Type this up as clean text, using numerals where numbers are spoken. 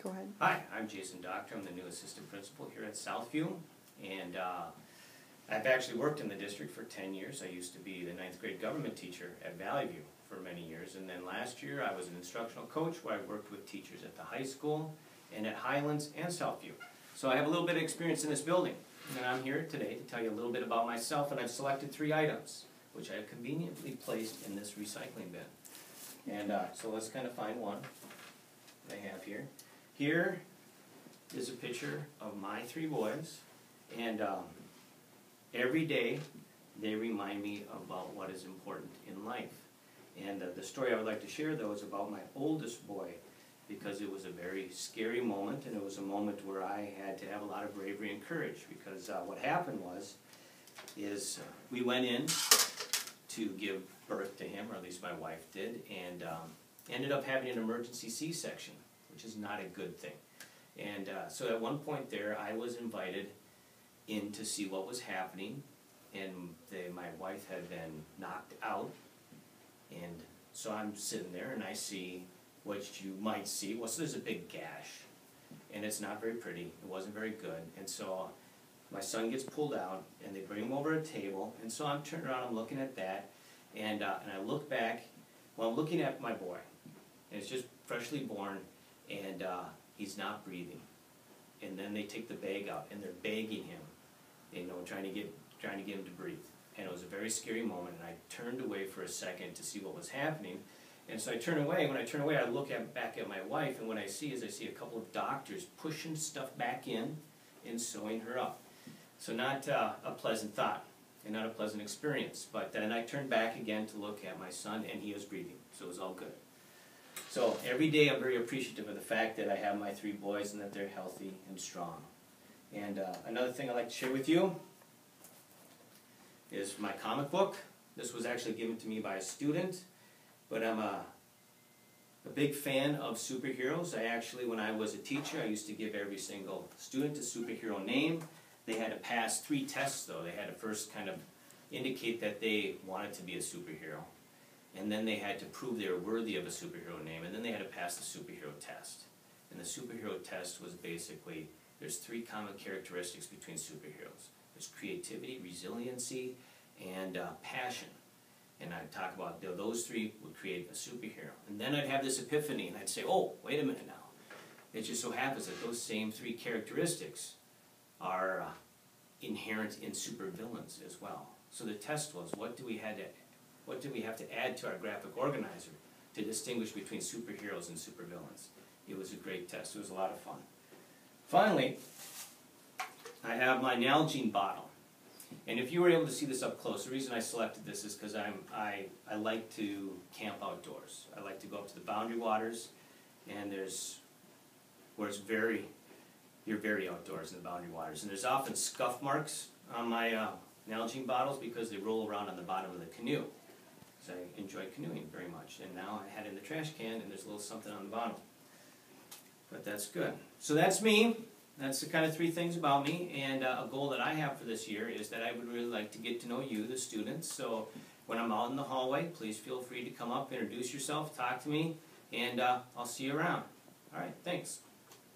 Go ahead. Hi, I'm Jason Dockter. I'm the new assistant principal here at Southview, and I've actually worked in the district for 10 years. I used to be the 9th grade government teacher at Valley View for many years, and then last year I was an instructional coach where I worked with teachers at the high school and at Highlands and Southview. So I have a little bit of experience in this building, and I'm here today to tell you a little bit about myself, and I've selected 3 items which I have conveniently placed in this recycling bin. And so let's kind of find one that I have here. Here is a picture of my 3 boys, and every day they remind me about what is important in life. And the story I would like to share, though, is about my oldest boy, because it was a very scary moment, and it was a moment where I had to have a lot of bravery and courage, because what happened is we went in to give birth to him, or at least my wife did, and ended up having an emergency C-section, which is not a good thing. And so at one point there, I was invited in to see what was happening, and my wife had been knocked out, and so I'm sitting there and I see what you might see. Well, so there's a big gash, and it's not very pretty. It wasn't very good, and so my son gets pulled out, and they bring him over a table, and so I'm turning around, I'm looking at that, and I look back. Well, I'm looking at my boy, and it's just freshly born, and he's not breathing. And then they take the bag out, and they're bagging him, you know, trying to get him to breathe. And it was a very scary moment, and I turned away for a second to see what was happening. And so I turn away. When I turn away, I look back at my wife, and what I see is a couple of doctors pushing stuff back in and sewing her up. So not a pleasant thought, and not a pleasant experience. But then I turned back again to look at my son, and he was breathing, so it was all good. So every day I'm very appreciative of the fact that I have my 3 boys and that they're healthy and strong. And another thing I'd like to share with you is my comic book. This was actually given to me by a student, but I'm a big fan of superheroes. I actually, when I was a teacher, I used to give every single student a superhero name. They had to pass 3 tests, though. They had to first kind of indicate that they wanted to be a superhero, and then they had to prove they were worthy of a superhero name, and then they had to pass the superhero test. And the superhero test was basically, there's 3 common characteristics between superheroes. There's creativity, resiliency, and passion. And I'd talk about those 3 would create a superhero. And then I'd have this epiphany, and I'd say, oh, wait a minute now. It just so happens that those same 3 characteristics are inherent in supervillains as well. So the test was, what do we have to add to our graphic organizer to distinguish between superheroes and supervillains? It was a great test. It was a lot of fun. Finally, I have my Nalgene bottle. And if you were able to see this up close, the reason I selected this is because I like to camp outdoors. I like to go up to the boundary waters, and where you're very outdoors in the boundary waters. And there's often scuff marks on my Nalgene bottles because they roll around on the bottom of the canoe. Because I enjoy canoeing very much. And now I had it in the trash can, and there's a little something on the bottom. But that's good. So that's me. That's the kind of 3 things about me. And a goal that I have for this year is that I would really like to get to know you, the students. So when I'm out in the hallway, please feel free to come up, introduce yourself, talk to me, and I'll see you around. All right, thanks.